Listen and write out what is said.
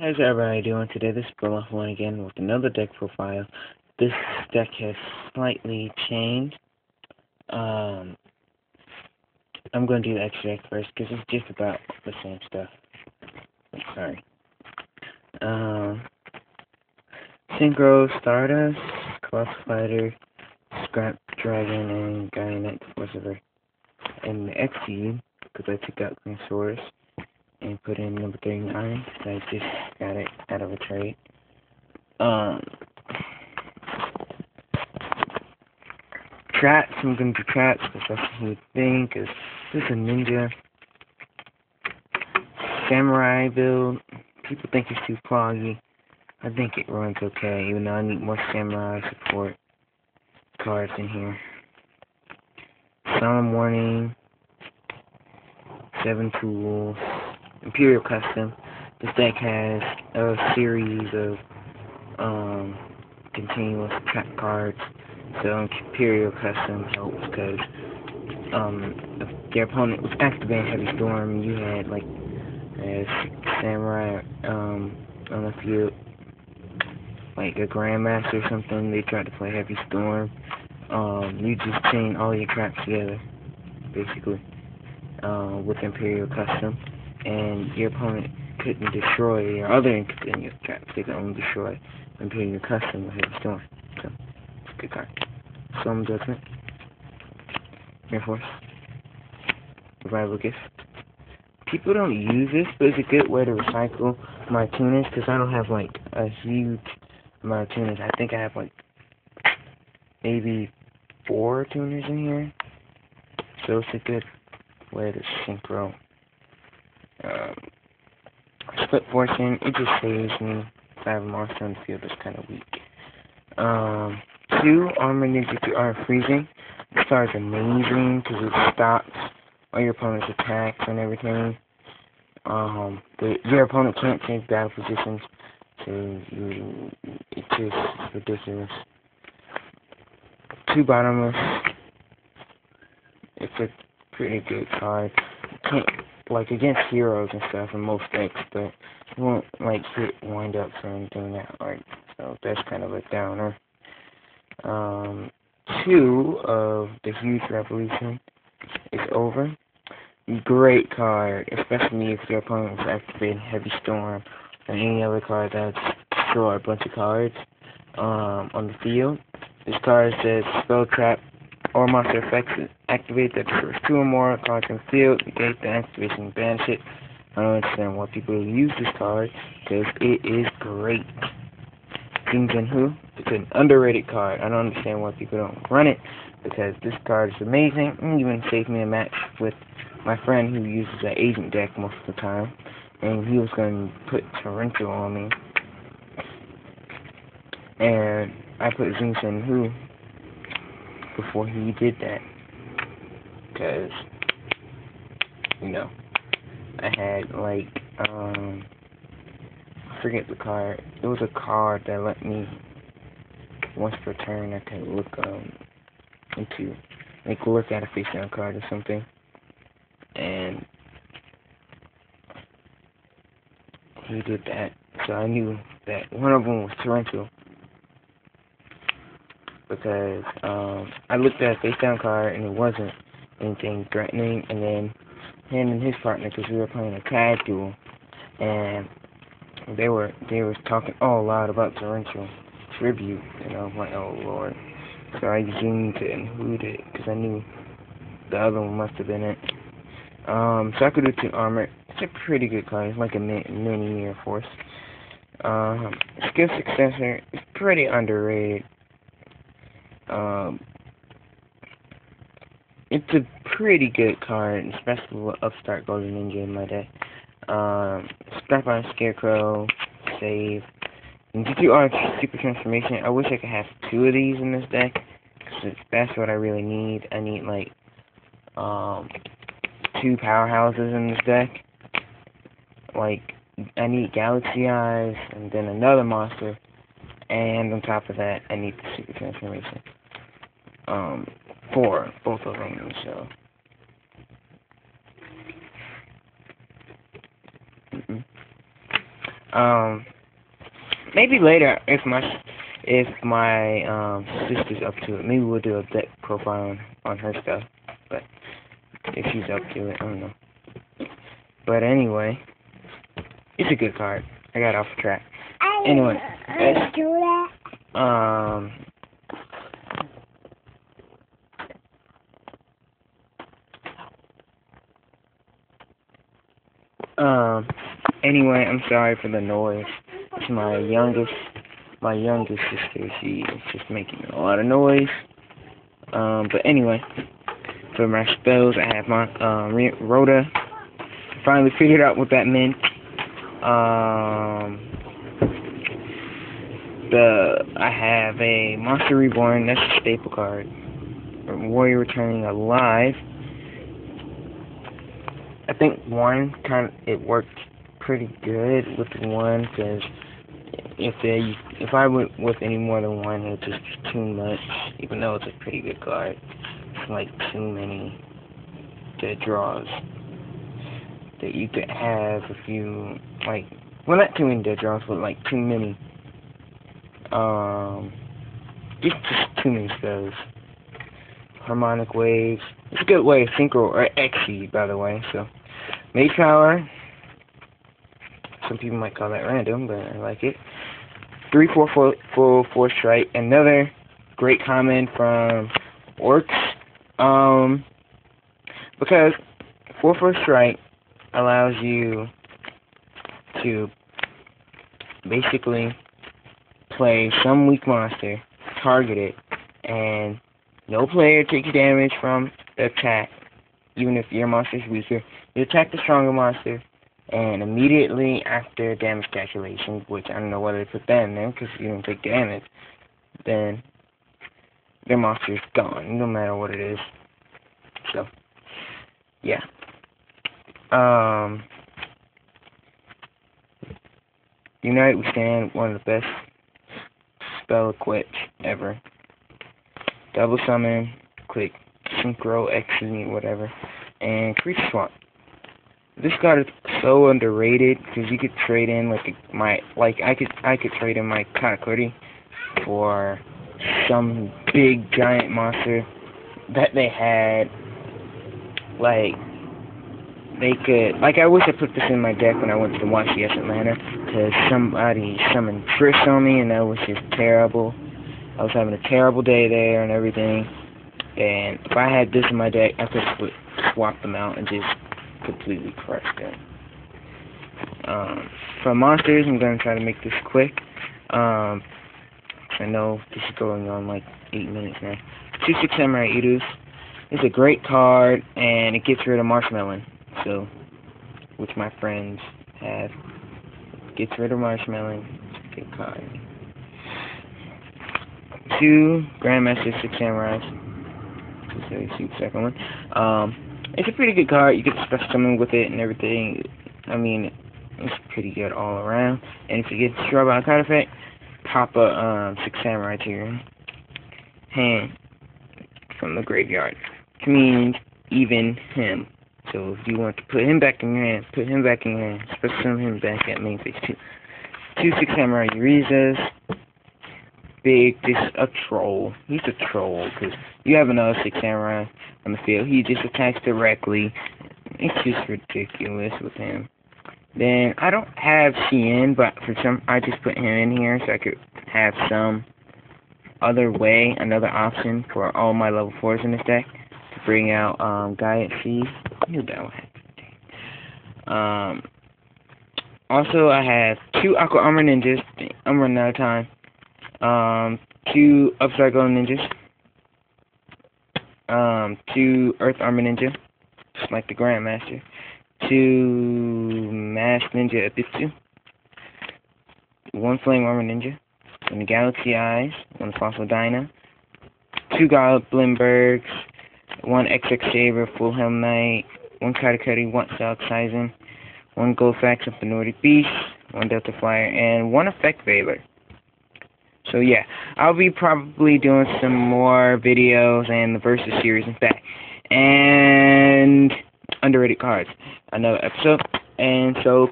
How's everybody doing today? This is One again with another deck profile. This deck has slightly changed. Um, I'm going to do the extra deck first because it's just about the same stuff. Sorry. Um, Synchro, Stardust, Cross Fighter, Scrap Dragon, and Gaianet Philosopher. And the XE, because I took out Greensaurus and put in number 39, so I just got it out of a trade. Traps, I'm going to do traps, because that's what you think, because this is a ninja samurai build. People think it's too proggy. I think it runs okay, even though I need more samurai support cards in here. Solemn Warning, 7 tools, Imperial Custom. This deck has a series of continuous trap cards, so Imperial Custom helps because if your opponent was activating Heavy Storm, you had like a samurai on the field, like a Grandmaster or something. They tried to play Heavy Storm. You just chain all your traps together, basically, with Imperial Custom, and your opponent couldn't destroy your other continuous traps. They could only destroy Imperial Custom with Heavy Storm. So, it's a good card. Solemn Judgment, Air Force, Revival Gift. People don't use this, but it's a good way to recycle my tuners, because I don't have like a huge amount of tuners. I think I have like maybe 4 tuners in here, so it's a good way to synchro. Split Fortune, it just saves me if I have a monster on the field that's kind of weak. 2, Armor Ninja Art Freezing. This card is amazing because it stops all your opponent's attacks and everything. Your opponent can't change battle positions, so it's just ridiculous. 2, Bottomless. It's a pretty good card. You can't, like, against heroes and stuff in most decks, but you won't, like, hit wind-ups or anything that hard, so that's kind of a downer. 2 of the Huge Revolution is over. Great card, especially if your opponent was activating Heavy Storm or any other card that destroy a bunch of cards on the field. This card says spell trap or monster effects activate that destroys 2 or more cards in the field. Negate the activation and banish it. I don't understand why people use this card because it is great. Who? It's an underrated card. I don't understand why people don't run it because this card is amazing. It even saved me a match with my friend who uses an agent deck most of the time, and he was going to put Torrential on me, and I put Who before he did that, because, you know, I had, like, I forget the card. It was a card that let me, once per turn, I could look, into, like, look at a face-down card or something, and he did that, so I knew that one of them was Torrential, because I looked at a face-down card and it wasn't anything threatening, and then him and his partner, because we were playing a tag duel, and they were talking all loud about Torrential Tribute, and I was like, oh lord. So I zoomed it and hooed it, because I knew the other one must have been it. So I could do 2 armor. It's a pretty good card. It's like a mini Air Force. Skill Successor is pretty underrated. It's a pretty good card, especially with Upstart Golden Ninja in my deck. Strap on Scarecrow, save. And GQ Arc Super Transformation. I wish I could have 2 of these in this deck, because that's what I really need. I need, like, 2 powerhouses in this deck. Like, I need Galaxy Eyes, and then another monster, and on top of that, I need the Super Transformation. For both of them, so. Maybe later if my sister's up to it, maybe we'll do a deck profile on her stuff. But if she's up to it, I don't know. But anyway, it's a good card. I got off track. Anyway, anyway, I'm sorry for the noise. It's my youngest sister. She is just making a lot of noise. But anyway, for my spells, I have my Rhoda. Finally figured out what that meant. I have a Monster Reborn. That's a staple card. Warrior Returning Alive. I think one it worked pretty good with one, because if I went with any more than one, it was just too much. Even though it's a pretty good card, it's like too many dead draws that you could have if you well, not too many dead draws, but like too many. Just too many spells. Harmonic Waves. It's a good way of Synchro or Exceed, by the way. So, Mage Power. Some people might call that random, but I like it. 3/4 full force strike. Another great comment from Orcs. Because 4/4 strike allows you to basically play some weak monster, target it, and no player takes damage from the attack, even if your monster is weaker. You attack the stronger monster, and immediately after damage calculation, which I don't know whether they put that in there because you don't take damage, then their monster is gone, no matter what it is. So, yeah. Unite We Stand, one of the best spell equipped ever. Double summon, click Synchro, Exceed, whatever, and Creature Swap. This card is so underrated because you could trade in I could trade in my Katakuri for some big giant monster that they had. I wish I put this in my deck when I went to the YCS Atlanta, because somebody summoned Trish on me, and that was just terrible. I was having a terrible day there and everything, and if I had this in my deck, I could swap them out and just completely crush them. For monsters, I'm going to try to make this quick. I know this is going on like 8 minutes now. 2/6 Samurai Idus. It's a great card, and it gets rid of Marshmallow. So, which my friends have. Gets rid of Marshmallow. Good card. 2 Grandmaster 6 Samurais. Just the second one. It's a pretty good card. You get special summon with it and everything. I mean, it's pretty good all around. And if you get destroyed by a card effect, pop a 6 Samurai to your hand from the graveyard, which means even him. So if you want to put him back in your hand, put him back in your hand. Special summon him back at main phase 2. 2 6 Samurai Yurizas. Big, just a troll. He's a troll, because you have another 6 Samurai on the field. He just attacks directly. It's just ridiculous with him. Then, I don't have CN, but I just put him in here so I could have some other way, another option for all my level 4s in this deck to bring out Gaia C. I knew that would happen. Also, I have 2 Aqua Armor Ninjas. I'm running out of time. 2 Upside Golden Ninjas. 2 Earth Armor Ninja, just like the Grandmaster. 2 Masked Ninja Abitsu. 1 Flame Armor Ninja. 1 Galaxy Eyes. 1 Fossil Dyna. 2 Goblin Bergs. 1 XX Saber Full Helm Knight. 1 Katakuri, 1 South Sizen. 1 Goldfax of the Nordic Beast. 1 Delta Flyer, and 1 Effect Veiler. So yeah, I'll be probably doing some more videos and the Versus series and that. And underrated cards. Another episode. And so